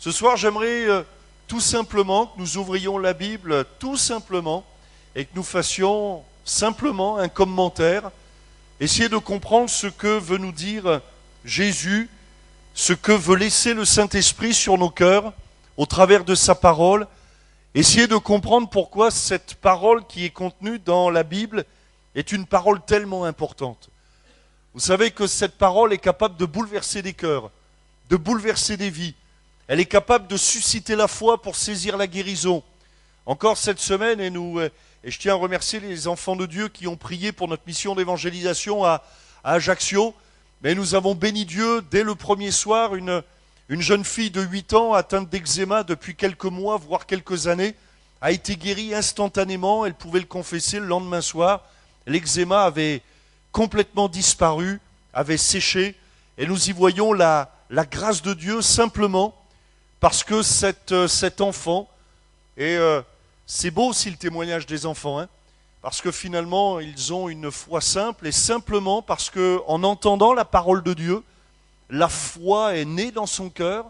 Ce soir, j'aimerais tout simplement que nous ouvrions la Bible tout simplement et que nous fassions simplement un commentaire, essayer de comprendre ce que veut nous dire Jésus, ce que veut laisser le Saint-Esprit sur nos cœurs au travers de sa parole, essayer de comprendre pourquoi cette parole qui est contenue dans la Bible est une parole tellement importante. Vous savez que cette parole est capable de bouleverser des cœurs, de bouleverser des vies. Elle est capable de susciter la foi pour saisir la guérison. Encore cette semaine, et je tiens à remercier les enfants de Dieu qui ont prié pour notre mission d'évangélisation à Ajaccio. Mais nous avons béni Dieu dès le premier soir, une jeune fille de 8 ans atteinte d'eczéma depuis quelques mois, voire quelques années, a été guérie instantanément. Elle pouvait le confesser le lendemain soir. L'eczéma avait complètement disparu, avait séché. Et nous y voyons la grâce de Dieu simplement parce que cet enfant, et c'est beau aussi le témoignage des enfants, hein, parce que finalement ils ont une foi simple, et simplement parce qu'en entendant la parole de Dieu, la foi est née dans son cœur,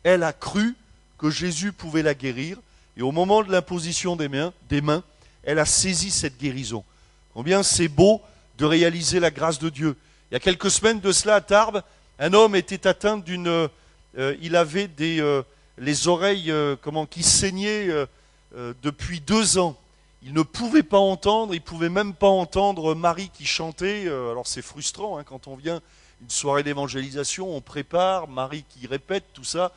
elle a cru que Jésus pouvait la guérir, et au moment de l'imposition des mains, elle a saisi cette guérison. Combien c'est beau de réaliser la grâce de Dieu. Il y a quelques semaines de cela à Tarbes, un homme était atteint il avait les oreilles qui saignaient depuis 2 ans. Il ne pouvait pas entendre, il ne pouvait même pas entendre Marie qui chantait. Alors c'est frustrant hein, quand on vient une soirée d'évangélisation, on prépare, Marie qui répète tout ça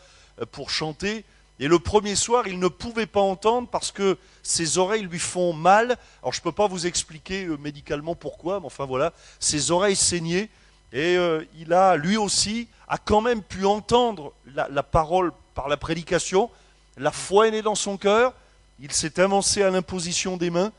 pour chanter. Et le premier soir, il ne pouvait pas entendre parce que ses oreilles lui font mal. Alors je ne peux pas vous expliquer médicalement pourquoi, mais enfin voilà, ses oreilles saignaient. Et il a, lui aussi, a quand même pu entendre la parole par la prédication. La foi est née dans son cœur. Il s'est avancé à l'imposition des mains.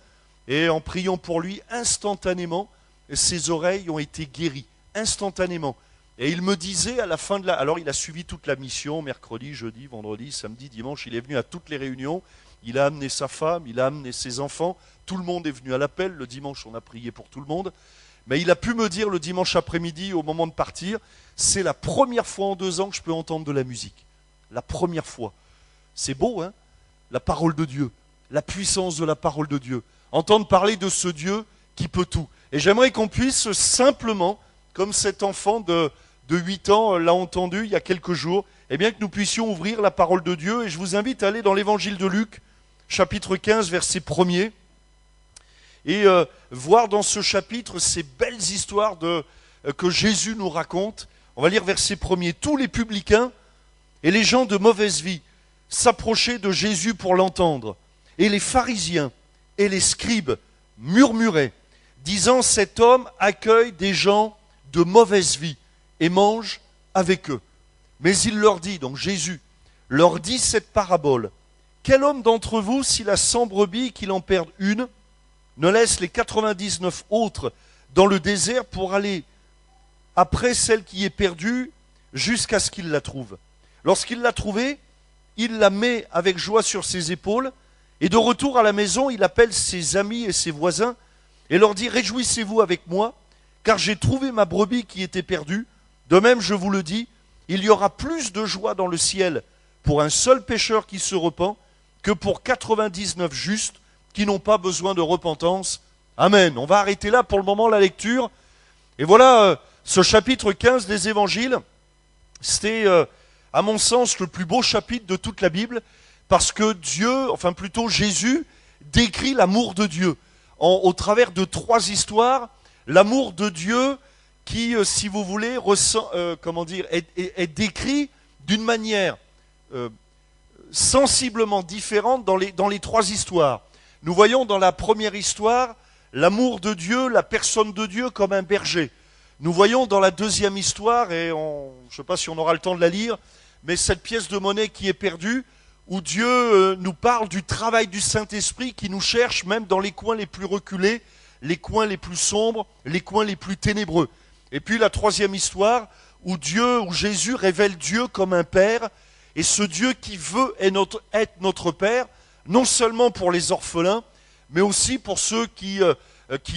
Et en priant pour lui, instantanément, ses oreilles ont été guéries. Instantanément. Et il me disait à la fin de Alors il a suivi toute la mission, mercredi, jeudi, vendredi, samedi, dimanche. Il est venu à toutes les réunions. Il a amené sa femme, il a amené ses enfants. Tout le monde est venu à l'appel. Le dimanche, on a prié pour tout le monde. Mais il a pu me dire le dimanche après-midi, au moment de partir, c'est la première fois en 2 ans que je peux entendre de la musique. La première fois. C'est beau, hein? La parole de Dieu, la puissance de la parole de Dieu. Entendre parler de ce Dieu qui peut tout. Et j'aimerais qu'on puisse simplement, comme cet enfant de 8 ans l'a entendu il y a quelques jours, eh bien que nous puissions ouvrir la parole de Dieu. Et je vous invite à aller dans l'évangile de Luc, chapitre 15, verset 1er. Et voir dans ce chapitre ces belles histoires que Jésus nous raconte. On va lire verset 1er. Tous les publicains et les gens de mauvaise vie s'approchaient de Jésus pour l'entendre. Et les pharisiens et les scribes murmuraient, disant, cet homme accueille des gens de mauvaise vie et mange avec eux. Mais il leur dit, donc Jésus leur dit cette parabole. Quel homme d'entre vous, s'il a 100 brebis, qu'il en perde une, ne laisse les 99 autres dans le désert pour aller après celle qui est perdue jusqu'à ce qu'il la trouve. Lorsqu'il l'a trouvée, il la met avec joie sur ses épaules et de retour à la maison, il appelle ses amis et ses voisins et leur dit « Réjouissez-vous avec moi, car j'ai trouvé ma brebis qui était perdue. De même, je vous le dis, il y aura plus de joie dans le ciel pour un seul pécheur qui se repent que pour 99 justes qui n'ont pas besoin de repentance. » Amen. On va arrêter là pour le moment la lecture. Et voilà, ce chapitre 15 des évangiles, c'était, à mon sens, le plus beau chapitre de toute la Bible, parce que Dieu, enfin plutôt Jésus, décrit l'amour de Dieu. Au travers de 3 histoires, l'amour de Dieu qui, si vous voulez, est décrit d'une manière sensiblement différente dans les 3 histoires. Nous voyons dans la première histoire l'amour de Dieu, la personne de Dieu comme un berger. Nous voyons dans la deuxième histoire, et je ne sais pas si on aura le temps de la lire, mais cette pièce de monnaie qui est perdue, où Dieu nous parle du travail du Saint-Esprit qui nous cherche même dans les coins les plus reculés, les coins les plus sombres, les coins les plus ténébreux. Et puis la troisième histoire, où Jésus révèle Dieu comme un Père, et ce Dieu qui veut être notre Père, non seulement pour les orphelins, mais aussi pour ceux qui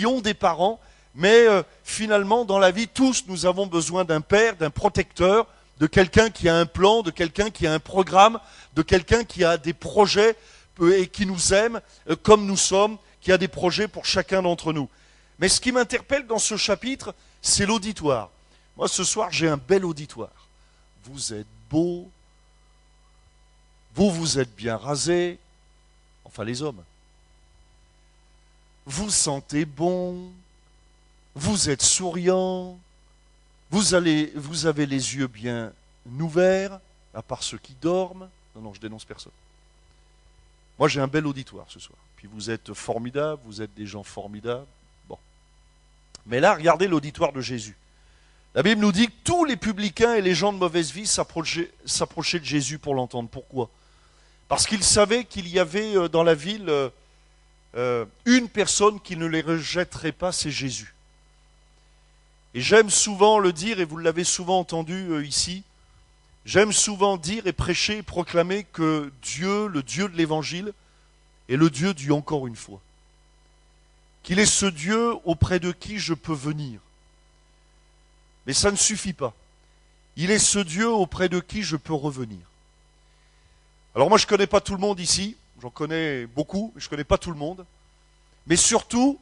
ont des parents. Mais finalement, dans la vie, tous, nous avons besoin d'un père, d'un protecteur, de quelqu'un qui a un plan, de quelqu'un qui a un programme, de quelqu'un qui a des projets et qui nous aime comme nous sommes, qui a des projets pour chacun d'entre nous. Mais ce qui m'interpelle dans ce chapitre, c'est l'auditoire. Moi, ce soir, j'ai un bel auditoire. Vous êtes beaux, vous êtes bien rasés, enfin les hommes. Vous sentez bon, vous êtes souriant, vous avez les yeux bien ouverts, à part ceux qui dorment. Non, je dénonce personne. Moi, j'ai un bel auditoire ce soir. Puis vous êtes formidables, vous êtes des gens formidables. Bon. Mais là, regardez l'auditoire de Jésus. La Bible nous dit que tous les publicains et les gens de mauvaise vie s'approchaient de Jésus pour l'entendre. Pourquoi ? Parce qu'ils savaient qu'il y avait dans la ville une personne qui ne les rejetterait pas, c'est Jésus. Et j'aime souvent le dire, et vous l'avez souvent entendu ici, j'aime souvent dire et prêcher et proclamer que Dieu, le Dieu de l'Évangile, est le Dieu du encore une fois. Qu'il est ce Dieu auprès de qui je peux venir. Mais ça ne suffit pas. Il est ce Dieu auprès de qui je peux revenir. Alors moi je ne connais pas tout le monde ici, j'en connais beaucoup, mais je ne connais pas tout le monde. Mais surtout,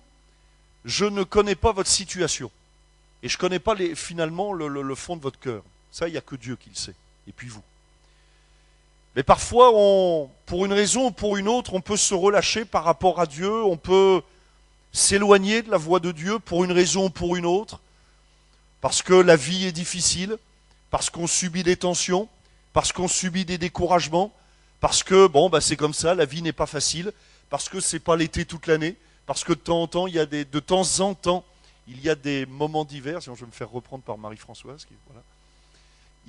je ne connais pas votre situation. Et je ne connais pas finalement le fond de votre cœur. Ça, il n'y a que Dieu qui le sait. Et puis vous. Mais parfois, pour une raison ou pour une autre, on peut se relâcher par rapport à Dieu, on peut s'éloigner de la voie de Dieu pour une raison ou pour une autre, parce que la vie est difficile, parce qu'on subit des tensions, parce qu'on subit des découragements, parce que, c'est comme ça, la vie n'est pas facile, parce que c'est pas l'été toute l'année, parce que de temps en temps, il y a des moments d'hiver, sinon je vais me faire reprendre par Marie-Françoise, voilà.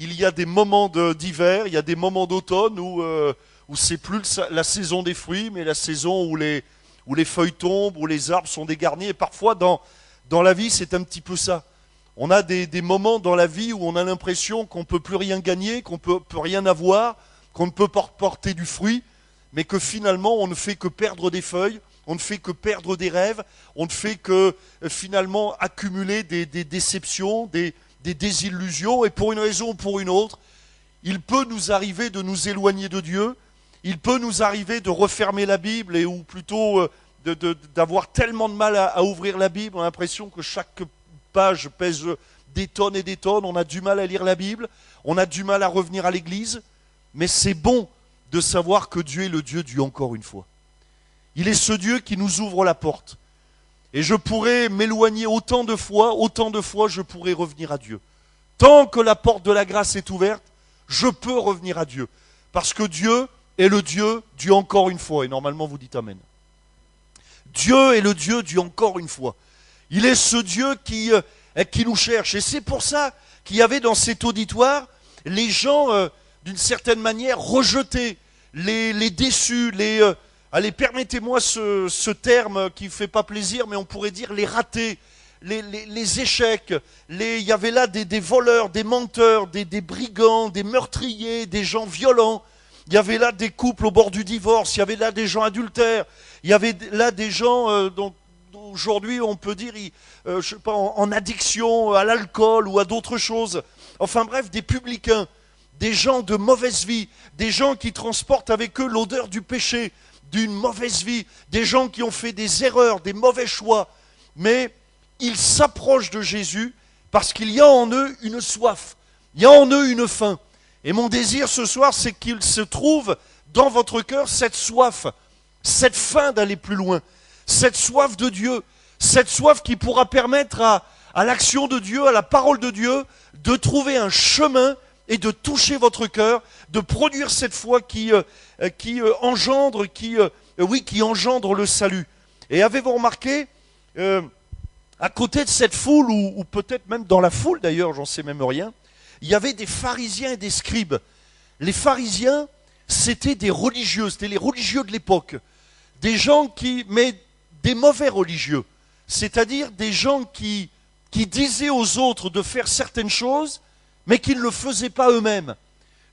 Il y a des moments d'hiver, il y a des moments d'automne où c'est plus la saison des fruits, mais la saison où les feuilles tombent, où les arbres sont dégarnis. Et parfois, dans la vie, c'est un petit peu ça. On a des moments dans la vie où on a l'impression qu'on ne peut plus rien gagner, qu'on ne peut rien avoir, qu'on ne peut pas porter du fruit, mais que finalement, on ne fait que perdre des feuilles, on ne fait que perdre des rêves, on ne fait que finalement accumuler des déceptions, des désillusions, et pour une raison ou pour une autre, il peut nous arriver de nous éloigner de Dieu, il peut nous arriver de refermer la Bible, ou plutôt d'avoir tellement de mal à ouvrir la Bible, on a l'impression que chaque page pèse des tonnes et des tonnes, on a du mal à lire la Bible, on a du mal à revenir à l'église, mais c'est bon de savoir que Dieu est le Dieu du encore une fois. Il est ce Dieu qui nous ouvre la porte. Et je pourrais m'éloigner autant de fois je pourrais revenir à Dieu. Tant que la porte de la grâce est ouverte, je peux revenir à Dieu. Parce que Dieu est le Dieu du encore une fois. Et normalement vous dites Amen. Dieu est le Dieu du encore une fois. Il est ce Dieu qui nous cherche. Et c'est pour ça qu'il y avait dans cet auditoire les gens, d'une certaine manière, rejetés, les déçus, allez, permettez-moi ce terme qui ne fait pas plaisir, mais on pourrait dire les ratés, les échecs. Il y avait là des voleurs, des menteurs, des brigands, des meurtriers, des gens violents. Il y avait là des couples au bord du divorce, il y avait là des gens adultères, il y avait là des gens dont aujourd'hui on peut dire je sais pas, en addiction à l'alcool ou à d'autres choses. Enfin bref, des publicains, des gens de mauvaise vie, des gens qui transportent avec eux l'odeur du péché, d'une mauvaise vie, des gens qui ont fait des erreurs, des mauvais choix, mais ils s'approchent de Jésus parce qu'il y a en eux une soif, il y a en eux une faim. Et mon désir ce soir, c'est qu'il se trouve dans votre cœur cette soif, cette faim d'aller plus loin, cette soif de Dieu, cette soif qui pourra permettre à l'action de Dieu, à la parole de Dieu, de trouver un chemin et de toucher votre cœur, de produire cette foi qui engendre le salut. Et avez-vous remarqué, à côté de cette foule, ou peut-être même dans la foule d'ailleurs, j'en sais même rien, il y avait des pharisiens et des scribes. Les pharisiens, c'était des religieux, c'était les religieux de l'époque. Des gens mais des mauvais religieux. C'est-à-dire des gens qui disaient aux autres de faire certaines choses, mais qui ne le faisaient pas eux-mêmes.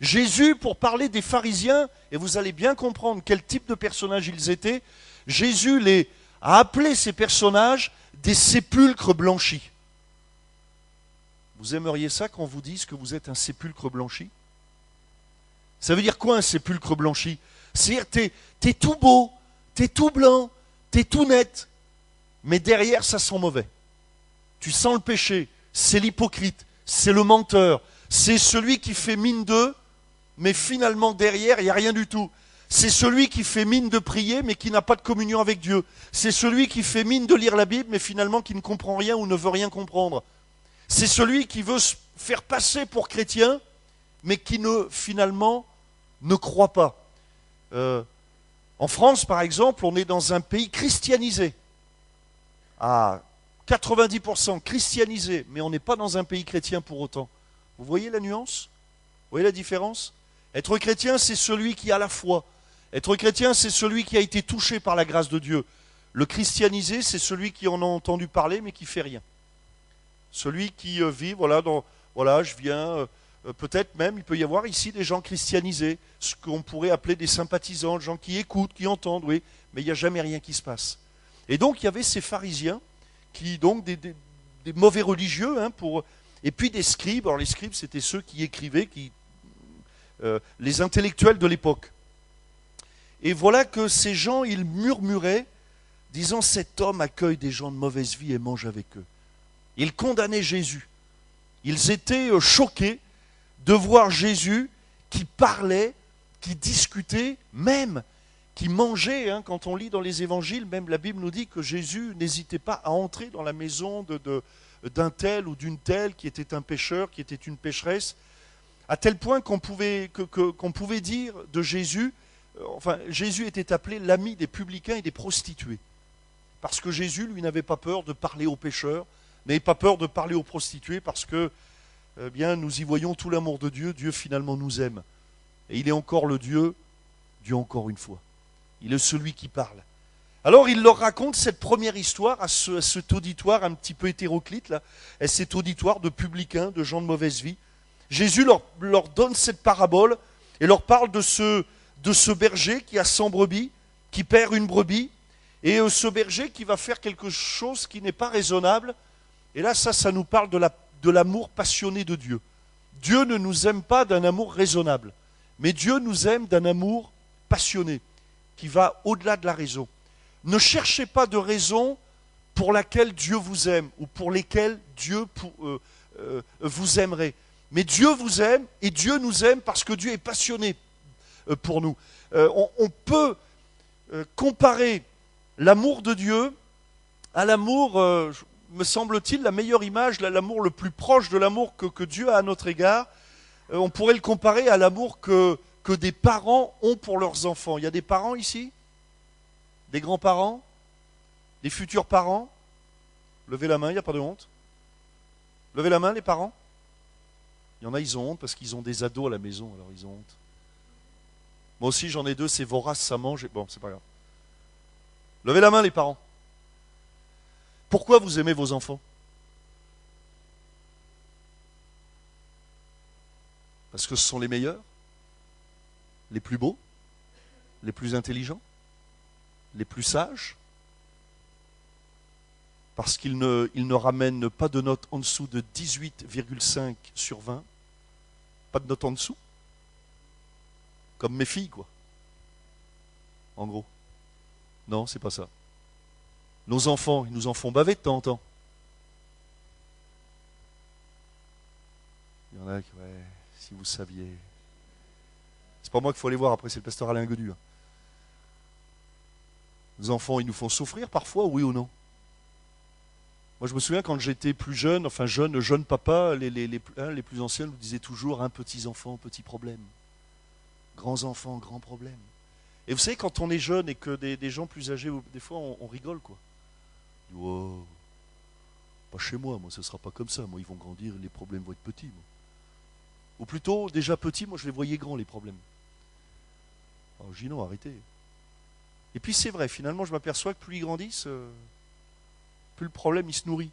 Jésus, pour parler des pharisiens, et vous allez bien comprendre quel type de personnages ils étaient, Jésus a appelé ces personnages des sépulcres blanchis. Vous aimeriez ça qu'on vous dise que vous êtes un sépulcre blanchi? Ça veut dire quoi un sépulcre blanchi? C'est-à-dire t'es tout beau, t'es tout blanc, t'es tout net, mais derrière ça sent mauvais. Tu sens le péché, c'est l'hypocrite, c'est le menteur, c'est celui qui fait mine d'eux, mais finalement derrière il n'y a rien du tout. C'est celui qui fait mine de prier, mais qui n'a pas de communion avec Dieu. C'est celui qui fait mine de lire la Bible, mais finalement qui ne comprend rien ou ne veut rien comprendre. C'est celui qui veut se faire passer pour chrétien, mais qui finalement ne croit pas. En France, par exemple, on est dans un pays christianisé. À 90% christianisé, mais on n'est pas dans un pays chrétien pour autant. Vous voyez la nuance? Vous voyez la différence? Être chrétien, c'est celui qui a la foi. Être chrétien, c'est celui qui a été touché par la grâce de Dieu. Le christianisé, c'est celui qui en a entendu parler, mais qui ne fait rien. Celui qui vit, voilà, je viens, peut-être même, il peut y avoir ici des gens christianisés, ce qu'on pourrait appeler des sympathisants, des gens qui écoutent, qui entendent, oui, mais il n'y a jamais rien qui se passe. Et donc, il y avait ces pharisiens, qui, donc, des mauvais religieux, et puis des scribes. Alors, les scribes, c'était ceux qui écrivaient, les intellectuels de l'époque. Et voilà que ces gens, ils murmuraient, disant, cet homme accueille des gens de mauvaise vie et mange avec eux. Ils condamnaient Jésus. Ils étaient choqués de voir Jésus qui parlait, qui discutait, même qui mangeait. Quand on lit dans les évangiles, même la Bible nous dit que Jésus n'hésitait pas à entrer dans la maison d'un tel ou d'une telle qui était un pécheur, qui était une pécheresse, à tel point qu'on pouvait dire de Jésus, Jésus était appelé l'ami des publicains et des prostituées. Parce que Jésus, lui, n'avait pas peur de parler aux pécheurs, n'avait pas peur de parler aux prostituées, parce que, nous y voyons tout l'amour de Dieu. Dieu finalement nous aime. Et il est encore le Dieu encore une fois. Il est celui qui parle. Alors il leur raconte cette première histoire à cet auditoire un petit peu hétéroclite, là, à cet auditoire de publicains, de gens de mauvaise vie. Jésus leur donne cette parabole et leur parle de ce berger qui a 100 brebis, qui perd une brebis, et ce berger qui va faire quelque chose qui n'est pas raisonnable. Et là, ça nous parle de l'amour passionné de Dieu. Dieu ne nous aime pas d'un amour raisonnable, mais Dieu nous aime d'un amour passionné, qui va au-delà de la raison. Ne cherchez pas de raison pour laquelle Dieu vous aime, ou pour lesquelles Dieu vous aimerait. Mais Dieu vous aime, et Dieu nous aime parce que Dieu est passionné pour nous. On peut comparer l'amour de Dieu à l'amour, me semble-t-il, la meilleure image, l'amour le plus proche de l'amour que Dieu a à notre égard. On pourrait le comparer à l'amour que des parents ont pour leurs enfants. Il y a des parents ici? Des grands-parents? Des futurs parents? Levez la main, il n'y a pas de honte. Levez la main, les parents. Il y en a, ils ont honte parce qu'ils ont des ados à la maison, alors ils ont honte. Moi aussi, j'en ai deux, c'est vorace, ça mange. Bon, c'est pas grave. Levez la main, les parents. Pourquoi vous aimez vos enfants? Parce que ce sont les meilleurs, les plus beaux, les plus intelligents, les plus sages, parce qu'ils ne ramènent pas de note en dessous de 18,5 sur 20, pas de note en dessous, comme mes filles, quoi. En gros. Non, c'est pas ça. Nos enfants, ils nous en font baver de temps en temps. Il y en a qui, ouais, si vous saviez. C'est pas moi qu'il faut aller voir, après c'est le pasteur Alain Godu. Nos enfants, ils nous font souffrir parfois, oui ou non? Moi je me souviens quand j'étais plus jeune, jeune papa, les plus anciens nous disaient toujours, petits enfants, petits problèmes. Grands enfants, grands problèmes. Et vous savez, quand on est jeune et que des gens plus âgés, des fois on rigole, quoi. On dit, wow, pas chez moi, ce sera pas comme ça. Moi, ils vont grandir, les problèmes vont être petits. Moi. Ou plutôt, déjà petits, moi je les voyais grands, les problèmes. Alors je dis non, arrêtez. Et puis c'est vrai, finalement, je m'aperçois que plus ils grandissent, plus le problème il se nourrit.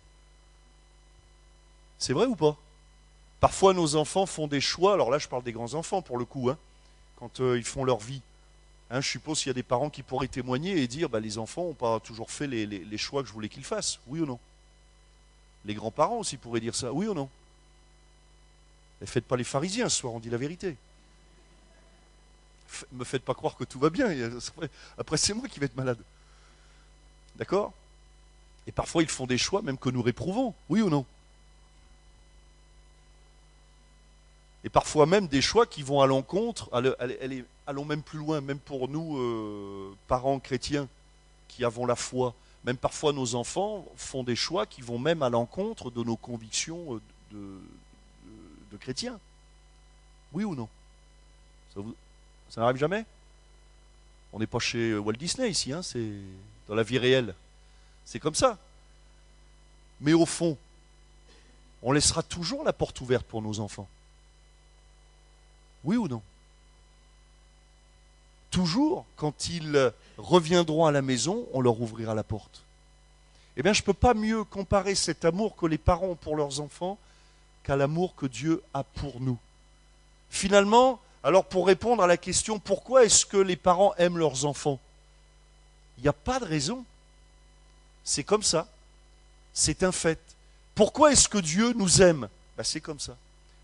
C'est vrai ou pas? Parfois nos enfants font des choix, alors là je parle des grands enfants pour le coup, quand ils font leur vie. Je suppose qu'il y a des parents qui pourraient témoigner et dire les enfants n'ont pas toujours fait les choix que je voulais qu'ils fassent, oui ou non? Les grands-parents aussi pourraient dire ça, oui ou non? Et faites pas les pharisiens ce soir, on dit la vérité. Me faites pas croire que tout va bien. Après, c'est moi qui vais être malade. D'accord? Et parfois, ils font des choix même que nous réprouvons. Oui ou non? Et parfois même des choix qui vont à l'encontre, allons même plus loin, même pour nous, parents chrétiens, qui avons la foi. Même parfois nos enfants font des choix qui vont même à l'encontre de nos convictions de chrétiens. Oui ou non? Ça n'arrive jamais? On n'est pas chez Walt Disney ici, hein, c'est dans la vie réelle. C'est comme ça. Mais au fond, on laissera toujours la porte ouverte pour nos enfants. Oui ou non? Toujours, quand ils reviendront à la maison, on leur ouvrira la porte. Eh bien, je ne peux pas mieux comparer cet amour que les parents ont pour leurs enfants qu'à l'amour que Dieu a pour nous. Finalement, alors pour répondre à la question, pourquoi est-ce que les parents aiment leurs enfants? Il n'y a pas de raison. C'est comme ça. C'est un fait. Pourquoi est-ce que Dieu nous aime? Ben, c'est comme ça.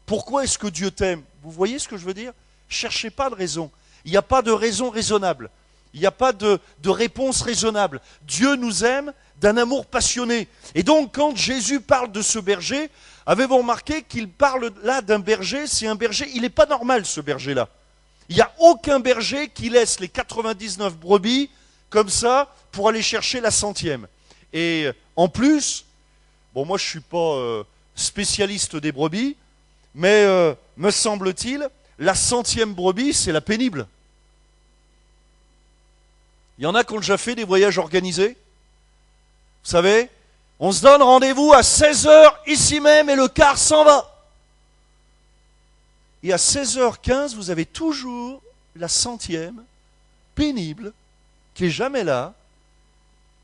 Pourquoi est-ce que Dieu t'aime? Vous voyez ce que je veux dire? Cherchez pas de raison. Il n'y a pas de raison raisonnable. Il n'y a pas de réponse raisonnable. Dieu nous aime d'un amour passionné. Et donc, quand Jésus parle de ce berger, avez-vous remarqué qu'il parle là d'un berger? C'est un berger, il n'est pas normal ce berger-là. Il n'y a aucun berger qui laisse les 99 brebis comme ça pour aller chercher la 100e. Et en plus, bon, moi je ne suis pas spécialiste des brebis, mais me semble-t-il, la 100e brebis, c'est la pénible. Il y en a qui ont déjà fait des voyages organisés. Vous savez, on se donne rendez-vous à 16h ici même et le car s'en va. Et à 16h15, vous avez toujours la 100e pénible qui n'est jamais là,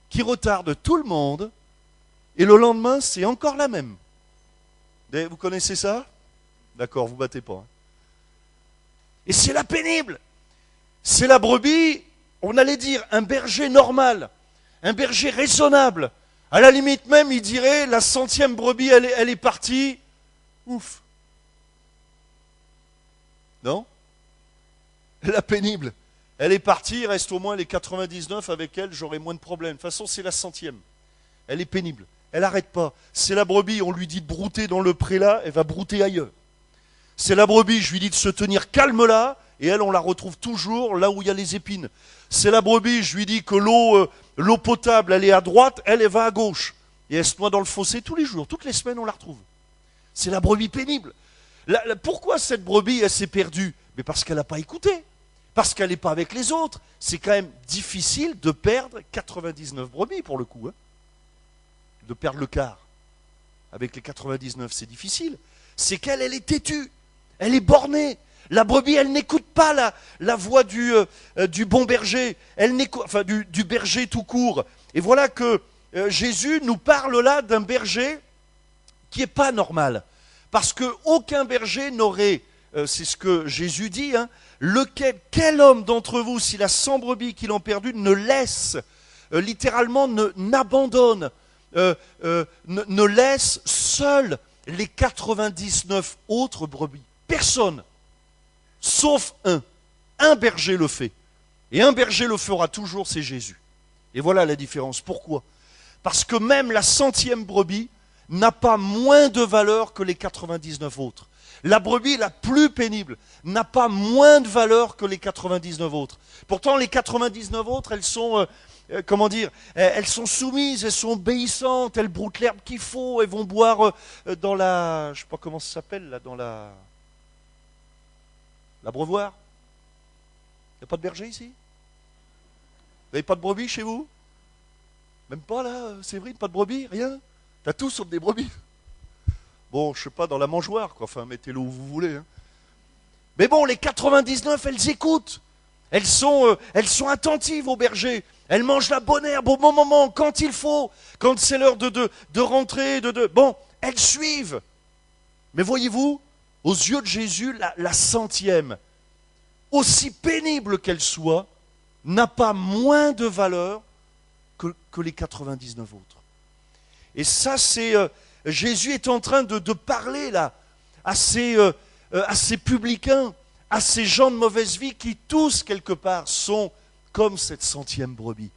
qui retarde tout le monde, et le lendemain, c'est encore la même. Vous connaissez ça? D'accord, vous battez pas. Hein. Et c'est la pénible. C'est la brebis, on allait dire, un berger normal, un berger raisonnable. À la limite même, il dirait, la 100e brebis, elle est partie. Ouf. Non? La pénible. Elle est partie, il reste au moins les 99 avec elle, j'aurai moins de problèmes. De toute façon, c'est la 100e. Elle est pénible. Elle n'arrête pas. C'est la brebis, on lui dit de brouter dans le pré là, elle va brouter ailleurs. C'est la brebis, je lui dis de se tenir calme là, et elle, on la retrouve toujours là où il y a les épines. C'est la brebis, je lui dis que l'eau potable, elle est à droite, elle va à gauche. Et elle se noie dans le fossé tous les jours, toutes les semaines, on la retrouve. C'est la brebis pénible. Pourquoi cette brebis, elle s'est perdue? Mais parce qu'elle n'a pas écouté. Parce qu'elle n'est pas avec les autres. C'est quand même difficile de perdre 99 brebis pour le coup. Hein. De perdre le quart. Avec les 99, c'est difficile. C'est qu'elle est têtue. Elle est bornée. La brebis, elle n'écoute pas la voix du bon berger. Elle n'écoute, enfin, du berger tout court. Et voilà que Jésus nous parle là d'un berger qui n'est pas normal. Parce qu'aucun berger n'aurait, c'est ce que Jésus dit, hein, quel homme d'entre vous, s'il a 100 brebis qu'il en perdu, ne laisse, littéralement n'abandonne, ne laisse seul les 99 autres brebis. Personne, sauf un. Un berger le fait. Et un berger le fera toujours, c'est Jésus. Et voilà la différence. Pourquoi? Parce que même la 100e brebis n'a pas moins de valeur que les 99 autres. La brebis la plus pénible n'a pas moins de valeur que les 99 autres. Pourtant, les 99 autres, elles sont, elles sont soumises, elles sont obéissantes, elles broutent l'herbe qu'il faut, elles vont boire dans la, je ne sais pas comment ça s'appelle, là, dans l'abreuvoir. Il n'y a pas de berger ici? Vous n'avez pas de brebis chez vous? Même pas là, Séverine, pas de brebis, rien? T'as tout sauf des brebis. Bon, je sais pas, dans la mangeoire, quoi. Enfin, mettez-le où vous voulez. Hein. Mais bon, les 99, elles écoutent. Elles sont attentives au berger. Elles mangent la bonne herbe au bon moment, quand il faut. Quand c'est l'heure de rentrer, Bon, elles suivent. Mais voyez-vous, aux yeux de Jésus, la 100e, aussi pénible qu'elle soit, n'a pas moins de valeur que les 99 autres. Et ça, c'est... Jésus est en train de parler là à ces publicains, à ces gens de mauvaise vie qui tous, quelque part, sont comme cette 100e brebis.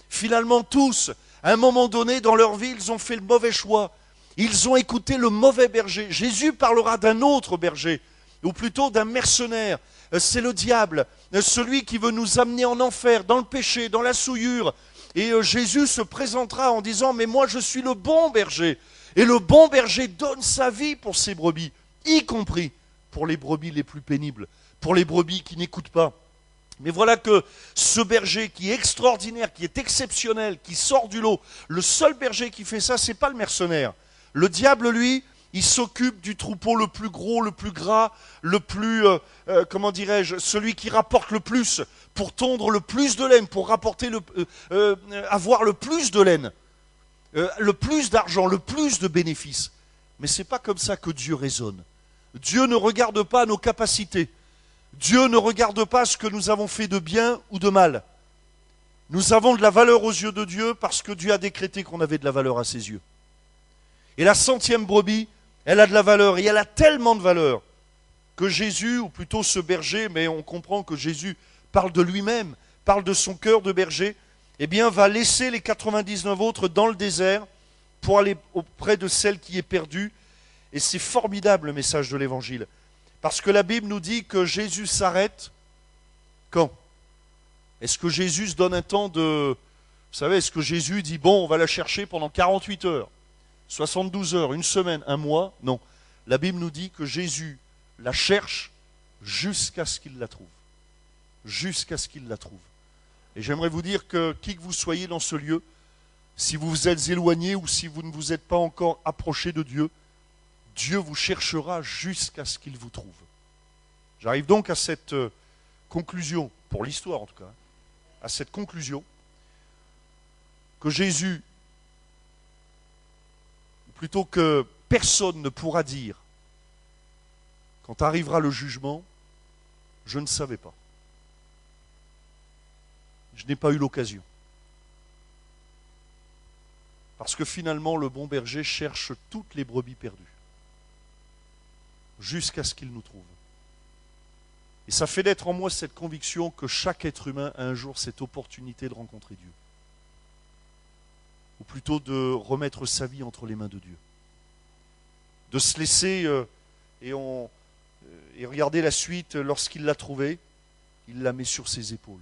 Finalement, tous, à un moment donné, dans leur vie, ils ont fait le mauvais choix. Ils ont écouté le mauvais berger. Jésus parlera d'un autre berger, ou plutôt d'un mercenaire. C'est le diable, celui qui veut nous amener en enfer, dans le péché, dans la souillure. Et Jésus se présentera en disant « Mais moi, je suis le bon berger. » Et le bon berger donne sa vie pour ses brebis, y compris pour les brebis les plus pénibles, pour les brebis qui n'écoutent pas. Mais voilà que ce berger qui est extraordinaire, qui est exceptionnel, qui sort du lot, le seul berger qui fait ça, c'est pas le mercenaire. Le diable, lui, il s'occupe du troupeau le plus gros, le plus gras, le plus, comment dirais-je, celui qui rapporte le plus, pour tondre le plus de laine, pour rapporter avoir le plus de laine, le plus d'argent, le plus de bénéfices. Mais c'est pas comme ça que Dieu raisonne. Dieu ne regarde pas nos capacités. Dieu ne regarde pas ce que nous avons fait de bien ou de mal. Nous avons de la valeur aux yeux de Dieu parce que Dieu a décrété qu'on avait de la valeur à ses yeux. Et la 100e brebis, elle a de la valeur, et elle a tellement de valeur que Jésus, ou plutôt ce berger, mais on comprend que Jésus parle de lui-même, parle de son cœur de berger, eh bien va laisser les 99 autres dans le désert pour aller auprès de celle qui est perdue. Et c'est formidable le message de l'Évangile. Parce que la Bible nous dit que Jésus s'arrête quand? Est-ce que Jésus se donne un temps de... Vous savez, est-ce que Jésus dit, bon, on va la chercher pendant 48 heures, 72 heures, une semaine, un mois? Non. La Bible nous dit que Jésus la cherche jusqu'à ce qu'il la trouve. Jusqu'à ce qu'il la trouve. Et j'aimerais vous dire que qui que vous soyez dans ce lieu, si vous vous êtes éloigné ou si vous ne vous êtes pas encore approché de Dieu, Dieu vous cherchera jusqu'à ce qu'il vous trouve. J'arrive donc à cette conclusion, pour l'histoire en tout cas, à cette conclusion que Jésus, plutôt que personne ne pourra dire, quand arrivera le jugement, je ne savais pas. Je n'ai pas eu l'occasion. Parce que finalement, le bon berger cherche toutes les brebis perdues. Jusqu'à ce qu'il nous trouve. Et ça fait naître en moi cette conviction que chaque être humain a un jour cette opportunité de rencontrer Dieu. Ou plutôt de remettre sa vie entre les mains de Dieu. De se laisser, et regardez la suite, lorsqu'il l'a trouvé, il la met sur ses épaules.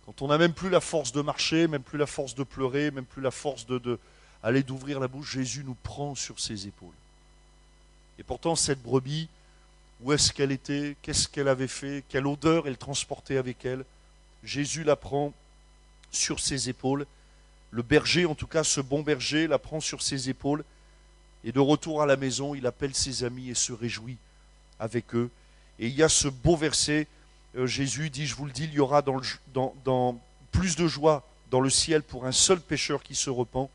Quand on n'a même plus la force de marcher, même plus la force de pleurer, même plus la force d'ouvrir la bouche, Jésus nous prend sur ses épaules. Et pourtant, cette brebis, où est-ce qu'elle était? Qu'est-ce qu'elle avait fait? Quelle odeur elle transportait avec elle? Jésus la prend sur ses épaules. Le berger, en tout cas, ce bon berger, la prend sur ses épaules. Et de retour à la maison, il appelle ses amis et se réjouit avec eux. Et il y a ce beau verset, Jésus dit, je vous le dis, il y aura dans plus de joie dans le ciel pour un seul pécheur qui se repent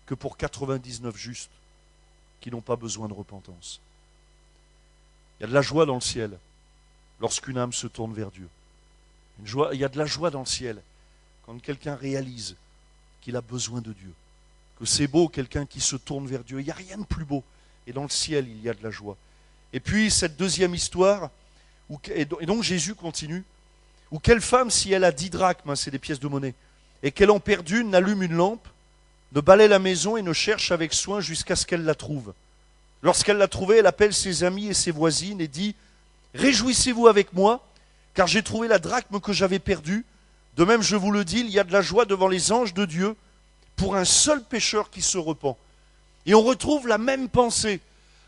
que pour 99 justes qui n'ont pas besoin de repentance. Il y a de la joie dans le ciel lorsqu'une âme se tourne vers Dieu. Il y a de la joie dans le ciel quand quelqu'un réalise qu'il a besoin de Dieu, que c'est beau quelqu'un qui se tourne vers Dieu. Il n'y a rien de plus beau. Et dans le ciel, il y a de la joie. Et puis cette deuxième histoire, et donc Jésus continue, où quelle femme, si elle a 10 drachmes, c'est des pièces de monnaie, et qu'elle en perd une, n'allume une lampe, ne balaie la maison et ne cherche avec soin jusqu'à ce qu'elle la trouve. Lorsqu'elle l'a trouvée, elle appelle ses amis et ses voisines et dit « Réjouissez-vous avec moi, car j'ai trouvé la drachme que j'avais perdue. De même, je vous le dis, il y a de la joie devant les anges de Dieu pour un seul pécheur qui se repent. » Et on retrouve la même pensée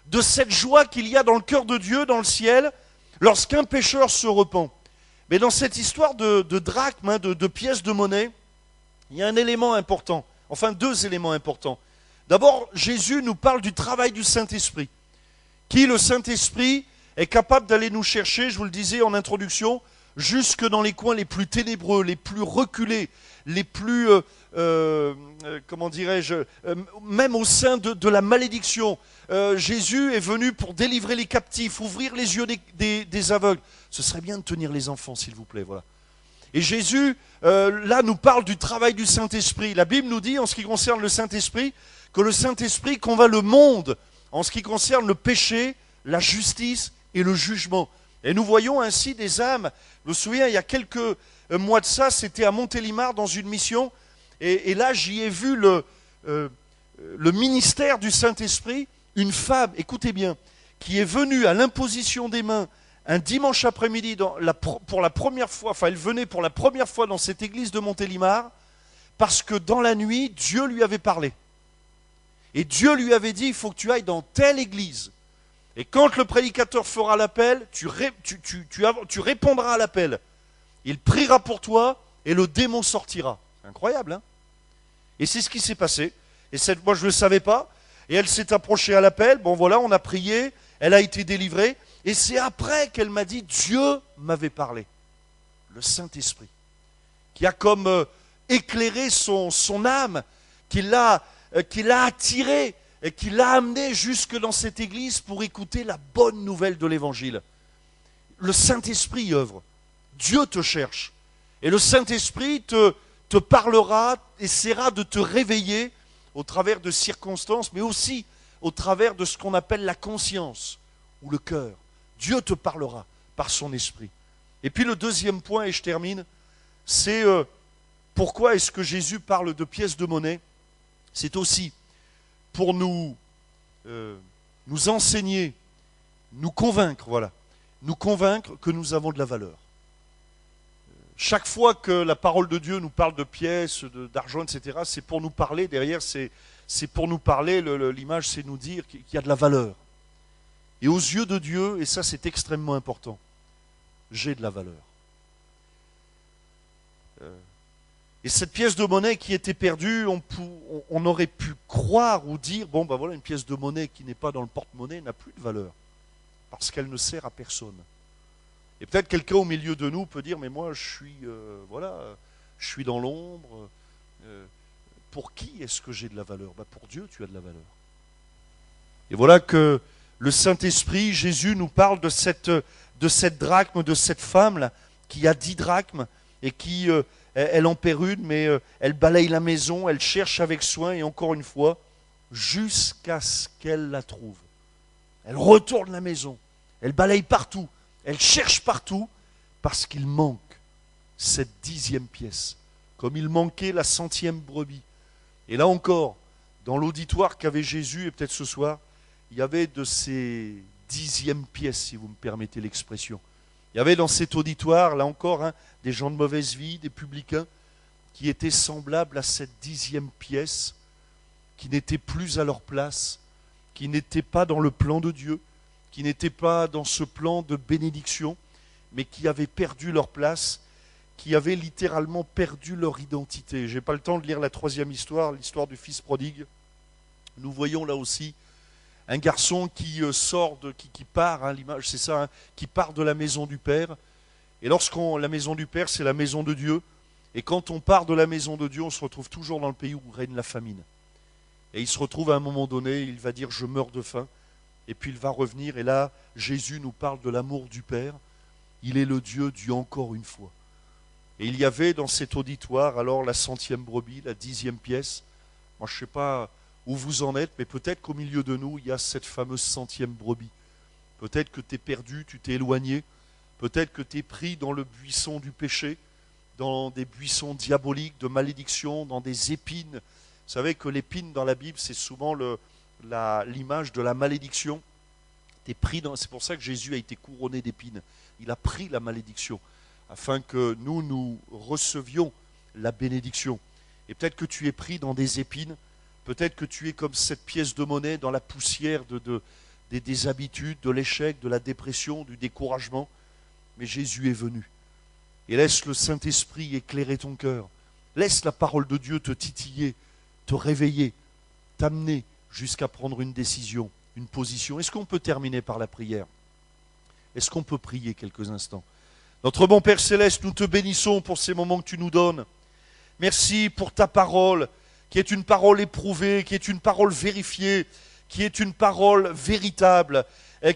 de cette joie qu'il y a dans le cœur de Dieu, dans le ciel, lorsqu'un pécheur se repent. Mais dans cette histoire de drachmes, de pièces de monnaie, il y a un élément important. Enfin, 2 éléments importants. D'abord, Jésus nous parle du travail du Saint-Esprit. Qui, le Saint-Esprit, est capable d'aller nous chercher, je vous le disais en introduction, jusque dans les coins les plus ténébreux, les plus reculés, les plus, comment dirais-je, même au sein de la malédiction. Jésus est venu pour délivrer les captifs, ouvrir les yeux des aveugles. Ce serait bien de tenir les enfants, s'il vous plaît, voilà. Et Jésus, là, nous parle du travail du Saint-Esprit. La Bible nous dit, en ce qui concerne le Saint-Esprit, que le Saint-Esprit convainc le monde, en ce qui concerne le péché, la justice et le jugement. Et nous voyons ainsi des âmes. Je me souviens, il y a quelques mois de ça, c'était à Montélimar dans une mission. Et là, j'y ai vu le ministère du Saint-Esprit, une femme, écoutez bien, qui est venue à l'imposition des mains un dimanche après-midi pour la première fois, enfin elle venait pour la première fois dans cette église de Montélimar, parce que dans la nuit, Dieu lui avait parlé. Et Dieu lui avait dit, il faut que tu ailles dans telle église. Et quand le prédicateur fera l'appel, tu répondras à l'appel. Il priera pour toi et le démon sortira. C'est incroyable, hein? Et c'est ce qui s'est passé. Et moi, je ne le savais pas. Et elle s'est approchée à l'appel. Bon, voilà, on a prié. Elle a été délivrée. Et c'est après qu'elle m'a dit, Dieu m'avait parlé. Le Saint-Esprit. Qui a comme éclairé son âme, qui l'a attiré et qui l'a amené jusque dans cette église pour écouter la bonne nouvelle de l'évangile. Le Saint-Esprit œuvre. Dieu te cherche. Et le Saint-Esprit te parlera, essaiera de te réveiller au travers de circonstances, mais aussi au travers de ce qu'on appelle la conscience ou le cœur. Dieu te parlera par son esprit. Et puis le deuxième point, et je termine, c'est pourquoi est-ce que Jésus parle de pièces de monnaie? C'est aussi pour nous enseigner, nous convaincre, voilà, nous convaincre que nous avons de la valeur. Chaque fois que la parole de Dieu nous parle de pièces, d'argent, etc., c'est pour nous parler, derrière, c'est pour nous parler, l'image, c'est nous dire qu'il y a de la valeur. Et aux yeux de Dieu, et ça c'est extrêmement important, j'ai de la valeur. Et cette pièce de monnaie qui était perdue, on aurait pu croire ou dire, bon ben voilà, une pièce de monnaie qui n'est pas dans le porte-monnaie n'a plus de valeur, parce qu'elle ne sert à personne. Et peut-être quelqu'un au milieu de nous peut dire, mais moi je suis dans l'ombre. Pour qui est-ce que j'ai de la valeur? Pour Dieu, tu as de la valeur. Et voilà que le Saint-Esprit, Jésus nous parle de cette drachme, de cette femme là, qui a 10 drachmes et qui, elle en perd une, mais elle balaye la maison, elle cherche avec soin, et encore une fois, jusqu'à ce qu'elle la trouve. Elle retourne la maison, elle balaye partout, elle cherche partout, parce qu'il manque cette 10e pièce, comme il manquait la 100e brebis. Et là encore, dans l'auditoire qu'avait Jésus, et peut-être ce soir, il y avait de ces 10e pièces, si vous me permettez l'expression. Il y avait dans cet auditoire, là encore, des gens de mauvaise vie, des publicains, qui étaient semblables à cette 10e pièce, qui n'étaient plus à leur place, qui n'étaient pas dans le plan de Dieu, qui n'étaient pas dans ce plan de bénédiction, mais qui avaient perdu leur place, qui avaient littéralement perdu leur identité. Je n'ai pas le temps de lire la 3e histoire, l'histoire du fils prodigue. Nous voyons là aussi un garçon qui qui part, l'image c'est ça, qui part de la maison du Père. Et la maison du Père, c'est la maison de Dieu. Et quand on part de la maison de Dieu, on se retrouve toujours dans le pays où règne la famine. Et il se retrouve à un moment donné, il va dire « je meurs de faim ». Et puis il va revenir, et là, Jésus nous parle de l'amour du Père. Il est le Dieu du encore une fois. Et il y avait dans cet auditoire alors la 100e brebis, la 10e pièce. Moi, je ne sais pas où vous en êtes, mais peut-être qu'au milieu de nous, il y a cette fameuse 100e brebis. Peut-être que tu es perdu, tu t'es éloigné. Peut-être que tu es pris dans le buisson du péché, dans des buissons diaboliques, de malédiction, dans des épines. Vous savez que l'épine dans la Bible, c'est souvent l'image de la malédiction. C'est pour ça que Jésus a été couronné d'épines. Il a pris la malédiction, afin que nous recevions la bénédiction. Et peut-être que tu es pris dans des épines, peut-être que tu es comme cette pièce de monnaie dans la poussière des habitudes, de l'échec, de la dépression, du découragement. Mais Jésus est venu. Et laisse le Saint-Esprit éclairer ton cœur. Laisse la parole de Dieu te titiller, te réveiller, t'amener jusqu'à prendre une décision, une position. Est-ce qu'on peut terminer par la prière? Est-ce qu'on peut prier quelques instants? Notre bon Père Céleste, nous te bénissons pour ces moments que tu nous donnes. Merci pour ta parole, qui est une parole éprouvée, qui est une parole vérifiée, qui est une parole véritable,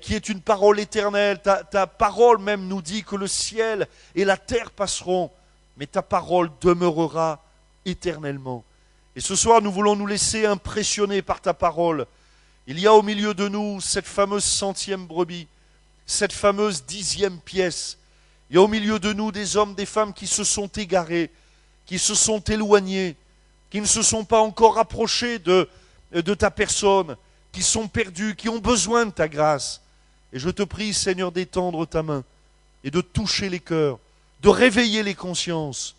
qui est une parole éternelle. Ta parole même nous dit que le ciel et la terre passeront, mais ta parole demeurera éternellement. Et ce soir, nous voulons nous laisser impressionner par ta parole. Il y a au milieu de nous cette fameuse 100e brebis, cette fameuse 10e pièce. Il y a au milieu de nous des hommes, des femmes qui se sont égarés, qui se sont éloignés, qui ne se sont pas encore rapprochés de ta personne, qui sont perdus, qui ont besoin de ta grâce. Et je te prie, Seigneur, d'étendre ta main et de toucher les cœurs, de réveiller les consciences,